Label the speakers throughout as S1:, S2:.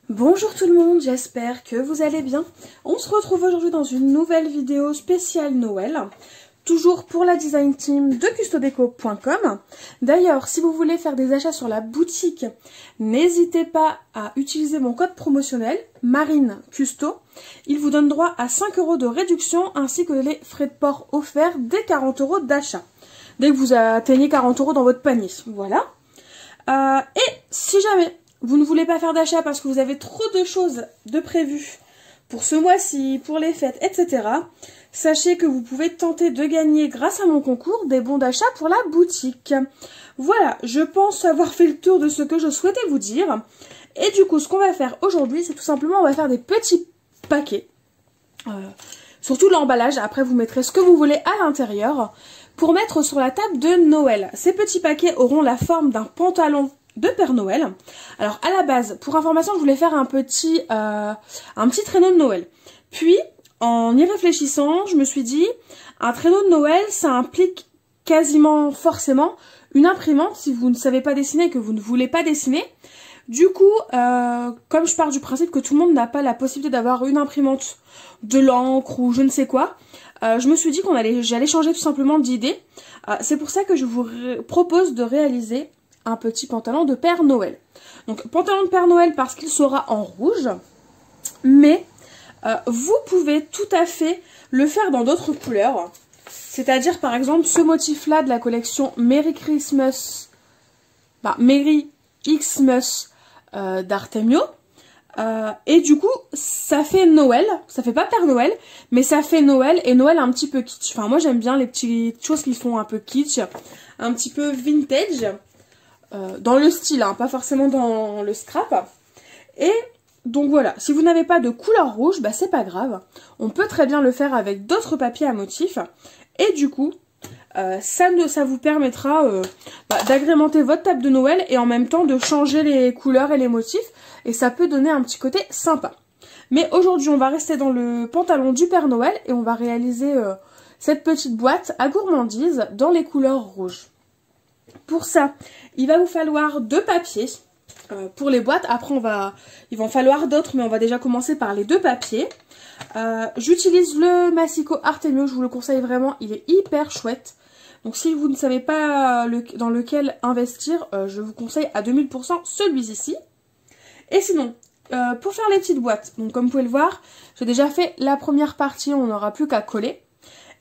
S1: Bonjour tout le monde, j'espère que vous allez bien. On se retrouve aujourd'hui dans une nouvelle vidéo spéciale Noël, toujours pour la design team de custodeco.com. D'ailleurs, si vous voulez faire des achats sur la boutique, n'hésitez pas à utiliser mon code promotionnel Marine Custo. Il vous donne droit à 5 € de réduction ainsi que les frais de port offerts dès 40 € d'achat. Dès que vous atteignez 40 € dans votre panier, voilà. Et si jamais vous ne voulez pas faire d'achat parce que vous avez trop de choses de prévues pour ce mois-ci, pour les fêtes, etc. Sachez que vous pouvez tenter de gagner grâce à mon concours des bons d'achat pour la boutique. Voilà, je pense avoir fait le tour de ce que je souhaitais vous dire. Et du coup, ce qu'on va faire aujourd'hui, c'est tout simplement, on va faire des petits paquets. Surtout l'emballage, après vous mettrez ce que vous voulez à l'intérieur pour mettre sur la table de Noël. Ces petits paquets auront la forme d'un pantalon de Père Noël. Alors à la base, pour information, je voulais faire un petit traîneau de Noël. Puis, en y réfléchissant, je me suis dit, un traîneau de Noël, ça implique quasiment forcément une imprimante si vous ne savez pas dessiner et que vous ne voulez pas dessiner. Du coup, comme je pars du principe que tout le monde n'a pas la possibilité d'avoir une imprimante de l'encre ou je ne sais quoi, je me suis dit j'allais changer tout simplement d'idée. C'est pour ça que je vous propose de réaliser un petit pantalon de Père Noël. Donc pantalon de Père Noël parce qu'il sera en rouge, mais vous pouvez tout à fait le faire dans d'autres couleurs. C'est-à-dire par exemple ce motif-là de la collection Merry Christmas, Merry Xmas d'Artemio. Et du coup, ça fait Noël, ça fait pas Père Noël, mais ça fait Noël et Noël un petit peu kitsch. Enfin, moi j'aime bien les petites choses qui font un peu kitsch, un petit peu vintage. Dans le style, hein, pas forcément dans le scrap. Et donc voilà, si vous n'avez pas de couleur rouge, c'est pas grave. On peut très bien le faire avec d'autres papiers à motifs. Et du coup, ça vous permettra d'agrémenter votre table de Noël et en même temps de changer les couleurs et les motifs. Et ça peut donner un petit côté sympa. Mais aujourd'hui, on va rester dans le pantalon du Père Noël et on va réaliser cette petite boîte à gourmandise dans les couleurs rouges. Pour ça, il va vous falloir 2 papiers pour les boîtes. Après, il va en falloir d'autres, mais on va déjà commencer par les 2 papiers. J'utilise le Massico Artemio, je vous le conseille vraiment, il est hyper chouette. Donc si vous ne savez pas dans lequel investir, je vous conseille à 2000% celui-ci. Et sinon, pour faire les petites boîtes, donc comme vous pouvez le voir, j'ai déjà fait la première partie, on n'aura plus qu'à coller.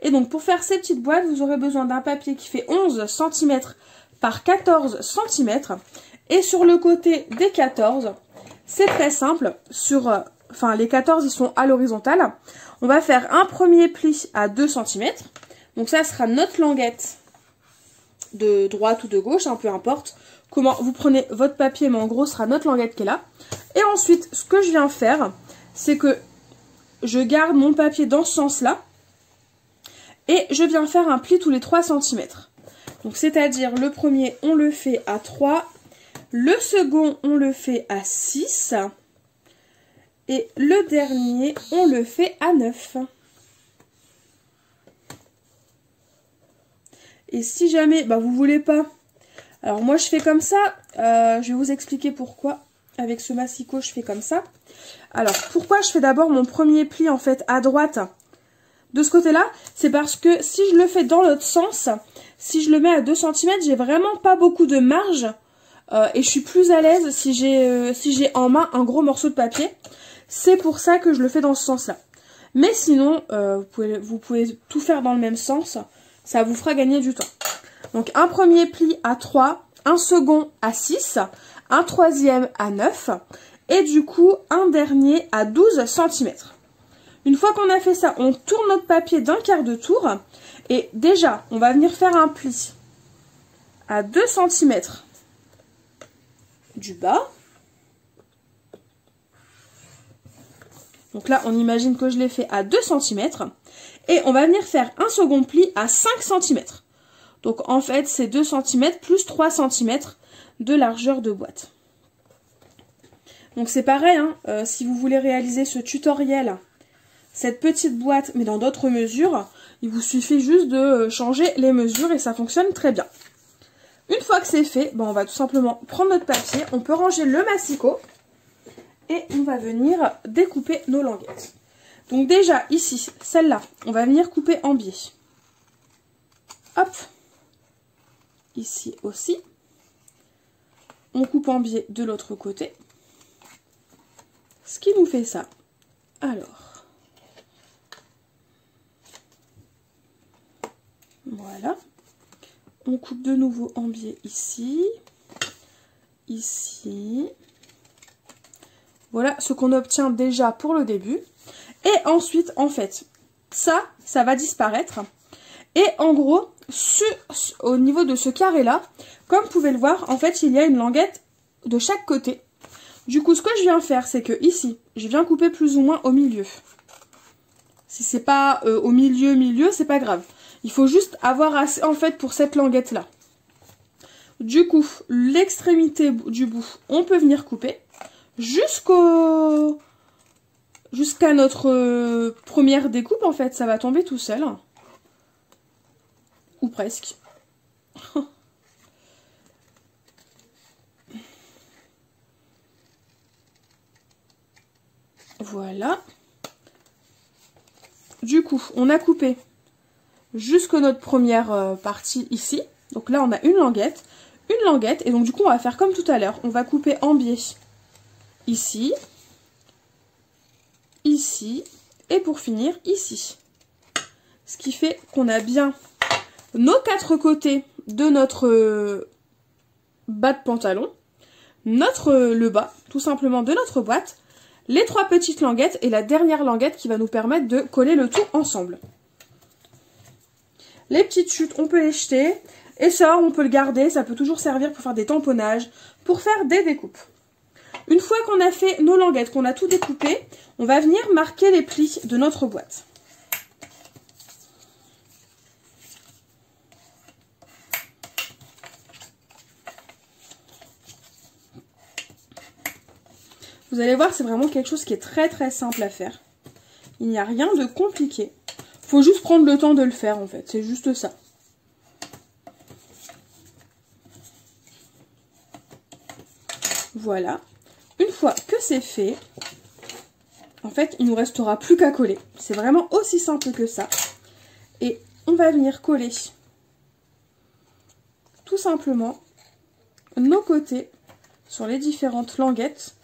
S1: Et donc pour faire ces petites boîtes, vous aurez besoin d'un papier qui fait 11 cm par 14 cm. Et sur le côté des 14, c'est très simple. Les 14, ils sont à l'horizontale. On va faire un premier pli à 2 cm. Donc ça sera notre languette de droite ou de gauche, peu importe. Comment vous prenez votre papier, mais en gros, ce sera notre languette qui est là. Et ensuite, ce que je viens faire, c'est que je garde mon papier dans ce sens-là. Et je viens faire un pli tous les 3 cm. Donc c'est-à-dire le premier, on le fait à 3. Le second, on le fait à 6. Et le dernier, on le fait à 9. Et si jamais vous voulez pas... Alors moi je fais comme ça. Je vais vous expliquer pourquoi. Avec ce massicot, je fais comme ça. Alors pourquoi je fais d'abord mon premier pli en fait à droite de ce côté-là, c'est parce que si je le fais dans l'autre sens, si je le mets à 2 cm, j'ai vraiment pas beaucoup de marge et je suis plus à l'aise si j'ai en main un gros morceau de papier. C'est pour ça que je le fais dans ce sens-là. Mais sinon, vous pouvez tout faire dans le même sens, ça vous fera gagner du temps. Donc un premier pli à 3, un second à 6, un troisième à 9 et du coup un dernier à 12 cm. Une fois qu'on a fait ça, on tourne notre papier d'un quart de tour. Et déjà, on va venir faire un pli à 2 cm du bas. Donc là, on imagine que je l'ai fait à 2 cm. Et on va venir faire un second pli à 5 cm. Donc en fait, c'est 2 cm plus 3 cm de largeur de boîte. Donc c'est pareil, si vous voulez réaliser ce tutoriel, cette petite boîte, mais dans d'autres mesures, il vous suffit juste de changer les mesures et ça fonctionne très bien. Une fois que c'est fait, on va tout simplement prendre notre papier, on peut ranger le massicot Et on va venir découper nos languettes. Donc déjà, ici, celle-là, on va venir couper en biais. Hop. Ici aussi. On coupe en biais de l'autre côté. Ce qui nous fait ça. Alors. Voilà. On coupe de nouveau en biais ici. Ici. Voilà ce qu'on obtient déjà pour le début. Et ensuite, en fait, ça va disparaître. Et en gros, au niveau de ce carré-là, comme vous pouvez le voir, en fait, il y a une languette de chaque côté. Du coup, ce que je viens faire, c'est que ici, je viens couper plus ou moins au milieu. Si c'est pas au milieu, c'est pas grave. Il faut juste avoir assez, en fait, pour cette languette-là. Du coup, l'extrémité du bout, on peut venir couper jusqu'à notre première découpe, en fait. Ça va tomber tout seul. Ou presque. Voilà. Du coup, on a coupé jusqu'à notre première partie ici. Donc là, on a une languette. Et donc du coup, on va faire comme tout à l'heure. On va couper en biais ici, ici, et pour finir, ici. Ce qui fait qu'on a bien nos 4 côtés de notre bas de pantalon, le bas, tout simplement, de notre boîte, les 3 petites languettes et la dernière languette qui va nous permettre de coller le tout ensemble. Les petites chutes, on peut les jeter. Et ça, on peut le garder. Ça peut toujours servir pour faire des tamponnages, pour faire des découpes. Une fois qu'on a fait nos languettes, qu'on a tout découpé, on va venir marquer les plis de notre boîte. Vous allez voir, c'est vraiment quelque chose qui est très très simple à faire. Il n'y a rien de compliqué. Il faut juste prendre le temps de le faire en fait, c'est juste ça. Voilà. Une fois que c'est fait, en fait, il ne nous restera plus qu'à coller. C'est vraiment aussi simple que ça. Et on va venir coller tout simplement nos côtés sur les différentes languettes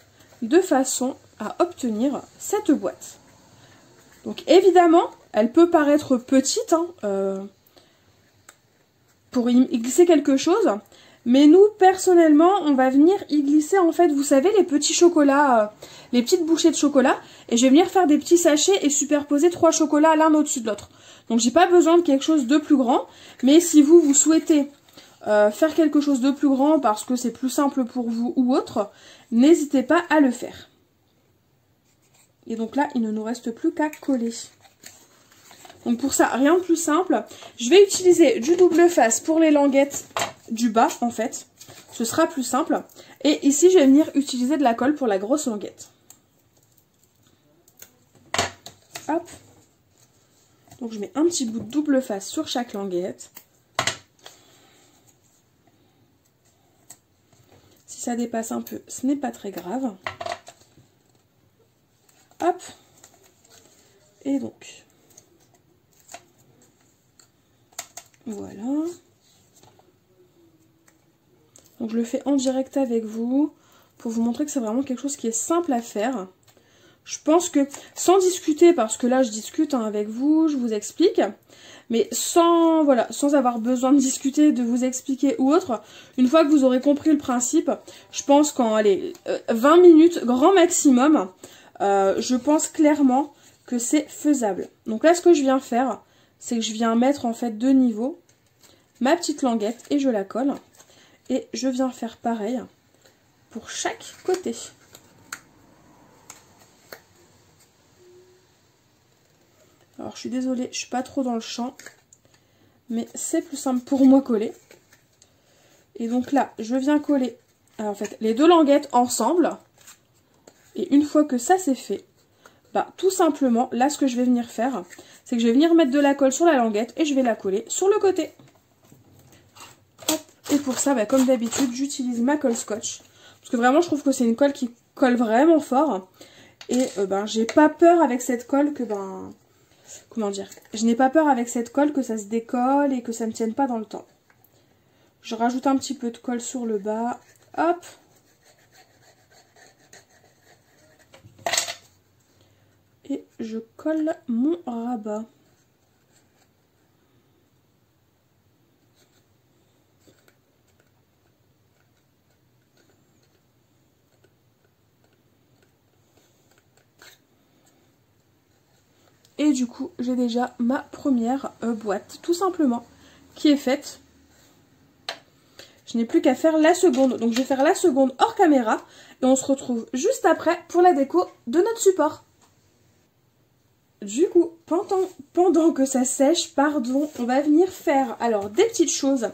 S1: de façon à obtenir cette boîte. Donc évidemment, elle peut paraître petite pour y glisser quelque chose, mais nous personnellement, on va venir y glisser en fait, vous savez, les petits chocolats, les petites bouchées de chocolat, et je vais venir faire des petits sachets et superposer 3 chocolats l'un au-dessus de l'autre. Donc j'ai pas besoin de quelque chose de plus grand, mais si vous souhaitez faire quelque chose de plus grand parce que c'est plus simple pour vous ou autre, n'hésitez pas à le faire. Et donc là, il ne nous reste plus qu'à coller. Donc pour ça, rien de plus simple. Je vais utiliser du double face pour les languettes du bas, en fait. Ce sera plus simple. Et ici, je vais venir utiliser de la colle pour la grosse languette. Hop. Donc je mets un petit bout de double face sur chaque languette. Si ça dépasse un peu, ce n'est pas très grave. Hop. Et donc, voilà. Donc je le fais en direct avec vous pour vous montrer que c'est vraiment quelque chose qui est simple à faire. Je pense que, sans discuter, parce que là je discute avec vous, je vous explique, mais sans avoir besoin de discuter, de vous expliquer ou autre, une fois que vous aurez compris le principe, je pense qu'en 20 minutes, grand maximum, je pense clairement que c'est faisable. Donc là, ce que je viens faire, c'est que je viens mettre en fait de niveau ma petite languette et je la colle. Et je viens faire pareil pour chaque côté. Alors, je suis désolée, je suis pas trop dans le champ, mais c'est plus simple pour moi coller. Et donc là, je viens coller en fait les 2 languettes ensemble. Et une fois que ça c'est fait, bah tout simplement, là ce que je vais venir faire, c'est que je vais venir mettre de la colle sur la languette et je vais la coller sur le côté. Hop. Et pour ça, bah, comme d'habitude, j'utilise ma colle scotch. Parce que vraiment, je trouve que c'est une colle qui colle vraiment fort. Et j'ai pas peur avec cette colle que comment dire, je n'ai pas peur avec cette colle que ça se décolle et que ça ne tienne pas dans le temps. Je rajoute un petit peu de colle sur le bas, hop. Et je colle mon rabat. Et du coup, j'ai déjà ma première boîte, tout simplement, qui est faite. Je n'ai plus qu'à faire la seconde. Donc, je vais faire la seconde hors caméra. Et on se retrouve juste après pour la déco de notre support. Du coup, pendant que ça sèche, on va venir faire alors des petites choses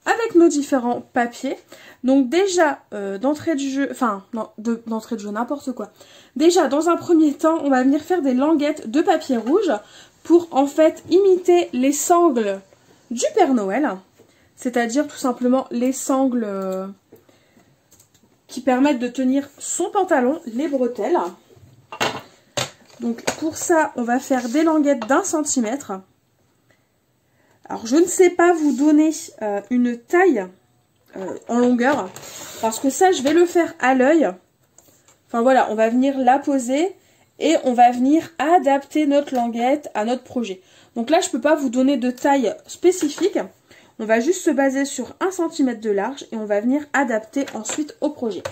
S1: avec nos différents papiers. Donc déjà, d'entrée de jeu, enfin, non, d'entrée de jeu, n'importe quoi. Déjà, dans un premier temps, on va venir faire des languettes de papier rouge pour, en fait, imiter les sangles du Père Noël. C'est-à-dire, tout simplement, les sangles qui permettent de tenir son pantalon, les bretelles. Donc, pour ça, on va faire des languettes d'1 centimètre. Alors, je ne sais pas vous donner une taille en longueur, parce que ça, je vais le faire à l'œil. Enfin, voilà, on va venir la poser et on va venir adapter notre languette à notre projet. Donc là, je ne peux pas vous donner de taille spécifique. On va juste se baser sur 1 cm de large et on va venir adapter ensuite au projet.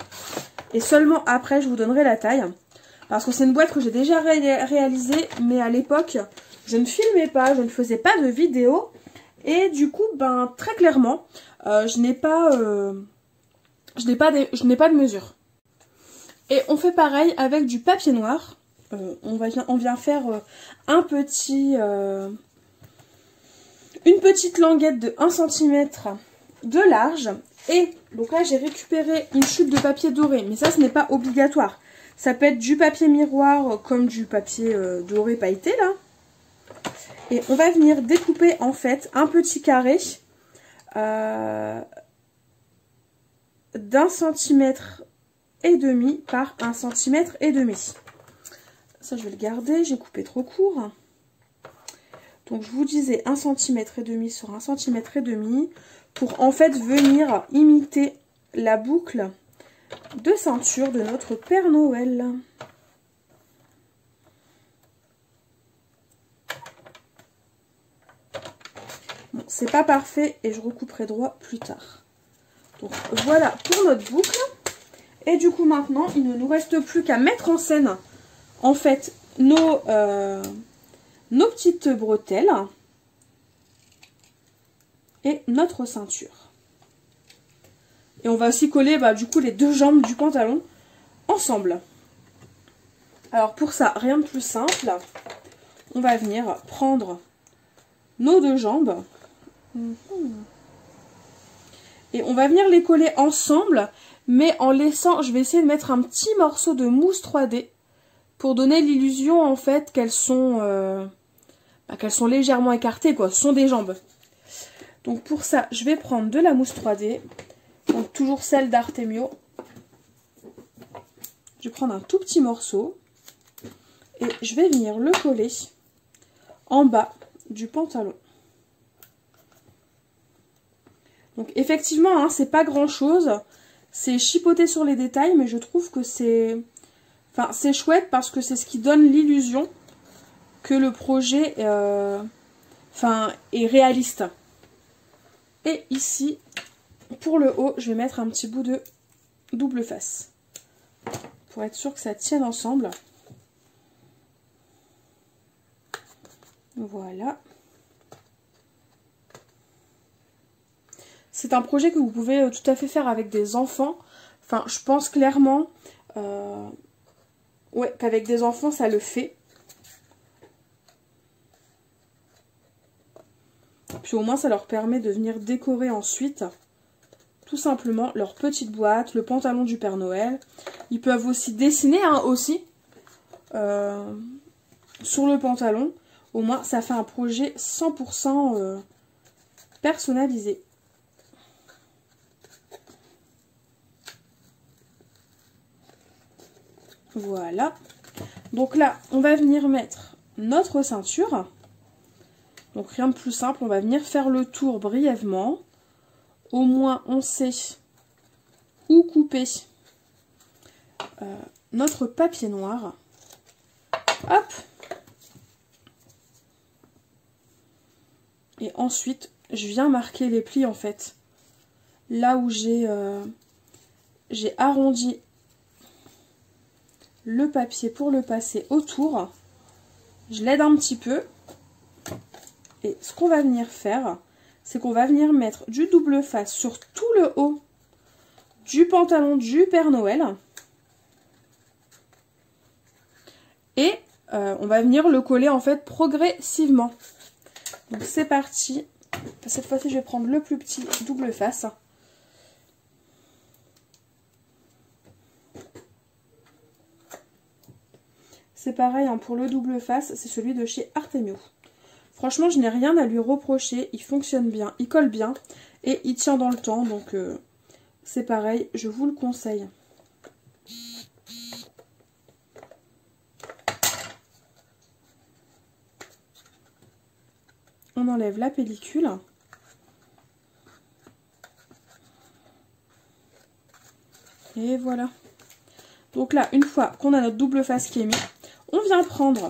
S1: Et seulement après, je vous donnerai la taille. Parce que c'est une boîte que j'ai déjà réalisée, mais à l'époque, je ne filmais pas, je ne faisais pas de vidéo. Et du coup, très clairement, je n'ai pas de mesure. Et on fait pareil avec du papier noir. On vient faire une petite languette de 1 cm de large. Et donc là, j'ai récupéré une chute de papier doré, mais ça, ce n'est pas obligatoire. Ça peut être du papier miroir comme du papier doré pailleté là. Et on va venir découper en fait un petit carré d'1 centimètre et demi par 1 centimètre et demi. Ça je vais le garder, j'ai coupé trop court. Donc je vous disais 1 centimètre et demi sur 1 centimètre et demi pour en fait venir imiter la boucle de ceinture de notre Père Noël. Bon, c'est pas parfait et je recouperai droit plus tard. Donc voilà pour notre boucle. Et du coup maintenant, il ne nous reste plus qu'à mettre en scène en fait nos petites bretelles et notre ceinture. Et on va aussi coller du coup les deux jambes du pantalon ensemble. Alors pour ça, rien de plus simple. On va venir prendre nos deux jambes. Et on va venir les coller ensemble, mais en laissant, je vais essayer de mettre un petit morceau de mousse 3D pour donner l'illusion en fait qu'elles sont légèrement écartées quoi, ce sont des jambes. Donc pour ça, je vais prendre de la mousse 3D, donc toujours celle d'Artemio. Je vais prendre un tout petit morceau et je vais venir le coller en bas du pantalon. Donc effectivement, hein, c'est pas grand chose, c'est chipoté sur les détails, mais je trouve que c'est chouette parce que c'est ce qui donne l'illusion que le projet est réaliste. Et ici, pour le haut, je vais mettre un petit bout de double face pour être sûr que ça tienne ensemble. Voilà. C'est un projet que vous pouvez tout à fait faire avec des enfants. Enfin, je pense clairement qu'avec des enfants, ça le fait. Puis au moins, ça leur permet de venir décorer ensuite, tout simplement, leur petite boîte, le pantalon du Père Noël. Ils peuvent aussi dessiner sur le pantalon. Au moins, ça fait un projet 100% personnalisé. Voilà. Donc là, on va venir mettre notre ceinture. Donc rien de plus simple, on va venir faire le tour brièvement. Au moins, on sait où couper notre papier noir. Hop. Et ensuite, je viens marquer les plis en fait. Là où j'ai arrondi le papier pour le passer autour, je l'aide un petit peu. Et ce qu'on va venir faire, c'est qu'on va venir mettre du double face sur tout le haut du pantalon du Père Noël. Et on va venir le coller en fait progressivement. Donc c'est parti. Cette fois-ci, je vais prendre le plus petit double face. C'est pareil hein, pour le double face, c'est celui de chez Artemio. Franchement, je n'ai rien à lui reprocher, il fonctionne bien, il colle bien et il tient dans le temps, donc c'est pareil, je vous le conseille. On enlève la pellicule. Et voilà. Donc là, une fois qu'on a notre double face qui est mis, on vient prendre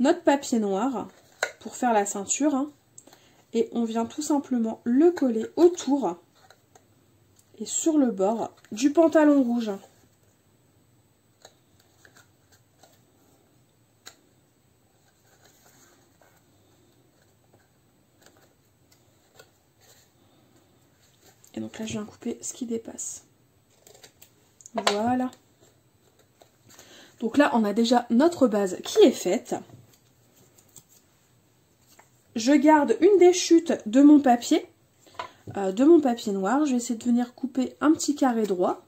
S1: notre papier noir pour faire la ceinture. Hein, et on vient tout simplement le coller autour et sur le bord du pantalon rouge. Et donc là, je viens couper ce qui dépasse. Voilà. Donc là, on a déjà notre base qui est faite. Je garde une des chutes de mon papier noir. Je vais essayer de venir couper un petit carré droit.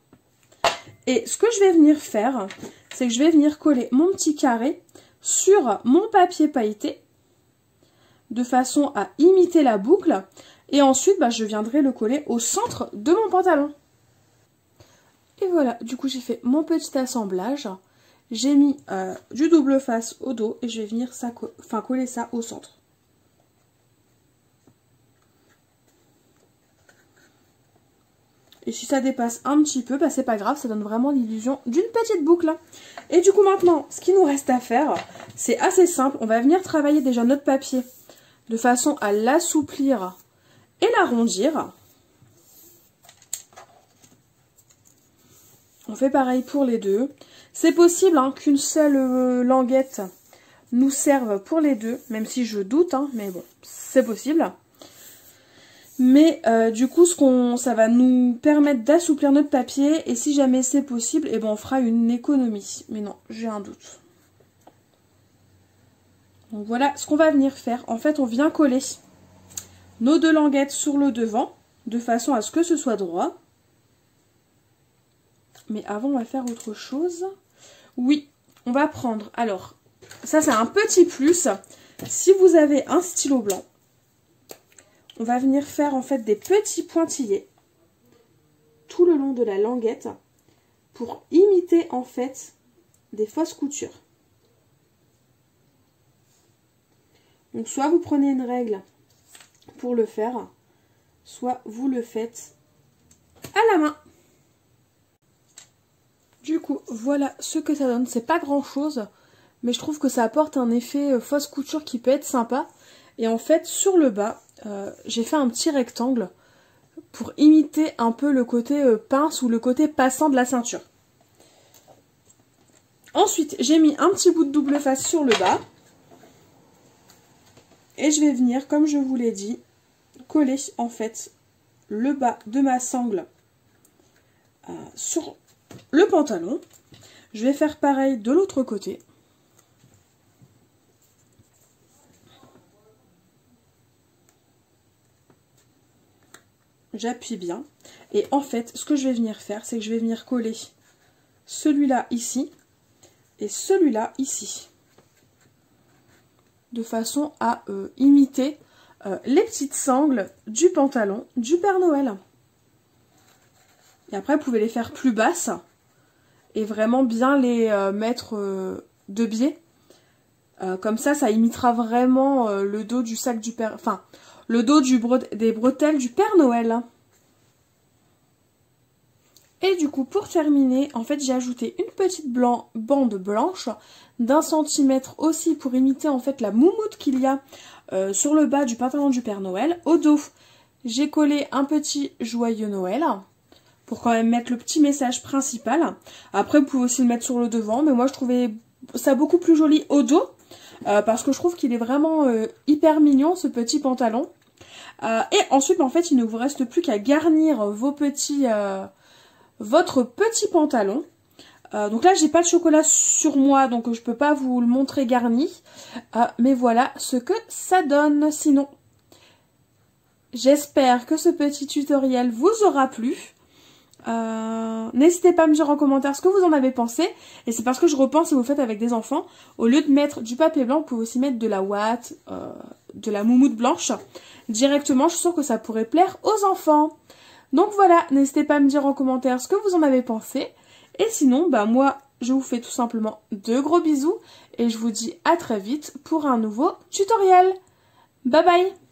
S1: Et ce que je vais venir faire, c'est que je vais venir coller mon petit carré sur mon papier pailleté de façon à imiter la boucle. Et ensuite, je viendrai le coller au centre de mon pantalon. Et voilà, du coup, j'ai fait mon petit assemblage. J'ai mis du double face au dos et je vais venir coller ça au centre. Et si ça dépasse un petit peu, c'est pas grave, ça donne vraiment l'illusion d'une petite boucle. Et du coup, maintenant, ce qu'il nous reste à faire, c'est assez simple. On va venir travailler déjà notre papier de façon à l'assouplir et l'arrondir. On fait pareil pour les deux. C'est possible hein, qu'une seule languette nous serve pour les deux, même si je doute, hein, mais bon, c'est possible. Mais du coup, ça va nous permettre d'assouplir notre papier, et si jamais c'est possible, on fera une économie. Mais non, j'ai un doute. Donc voilà ce qu'on va venir faire. En fait, on vient coller nos deux languettes sur le devant, de façon à ce que ce soit droit. Mais avant, on va faire autre chose. Oui, on va prendre... Alors, ça c'est un petit plus. Si vous avez un stylo blanc, on va venir faire en fait des petits pointillés tout le long de la languette pour imiter en fait des fausses coutures. Donc soit vous prenez une règle pour le faire, soit vous le faites à la main. Du coup, voilà ce que ça donne. C'est pas grand chose, mais je trouve que ça apporte un effet fausse couture qui peut être sympa. Et en fait, sur le bas, j'ai fait un petit rectangle pour imiter un peu le côté pince ou le côté passant de la ceinture. Ensuite, j'ai mis un petit bout de double face sur le bas. Et je vais venir, comme je vous l'ai dit, coller en fait le bas de ma sangle sur le pantalon. Je vais faire pareil de l'autre côté. J'appuie bien. Et en fait, ce que je vais venir faire, c'est que je vais venir coller celui-là ici et celui-là ici. De façon à imiter les petites sangles du pantalon du Père Noël. Et après, vous pouvez les faire plus basses. et vraiment bien les mettre de biais. Comme ça imitera vraiment le dos du sac du Père... Enfin, le dos des bretelles du Père Noël. Et du coup, pour terminer, en fait, j'ai ajouté une petite bande blanche d'1 centimètre aussi pour imiter en fait la moumoute qu'il y a sur le bas du pantalon du Père Noël. Au dos, j'ai collé un petit joyeux Noël pour quand même mettre le petit message principal. Après, vous pouvez aussi le mettre sur le devant, mais moi je trouvais ça beaucoup plus joli au dos parce que je trouve qu'il est vraiment hyper mignon ce petit pantalon. Et ensuite, en fait, il ne vous reste plus qu'à garnir votre petit pantalon. Donc là, j'ai pas de chocolat sur moi, donc je peux pas vous le montrer garni. Mais voilà ce que ça donne. Sinon, j'espère que ce petit tutoriel vous aura plu. N'hésitez pas à me dire en commentaire ce que vous en avez pensé. Et c'est parce que je repense, si vous le faites avec des enfants, au lieu de mettre du papier blanc, vous pouvez aussi mettre de la ouate, de la moumoute blanche directement. Je suis sûre que ça pourrait plaire aux enfants. Donc voilà, n'hésitez pas à me dire en commentaire ce que vous en avez pensé. Et sinon, bah moi, je vous fais tout simplement de gros bisous. Et je vous dis à très vite pour un nouveau tutoriel. Bye bye!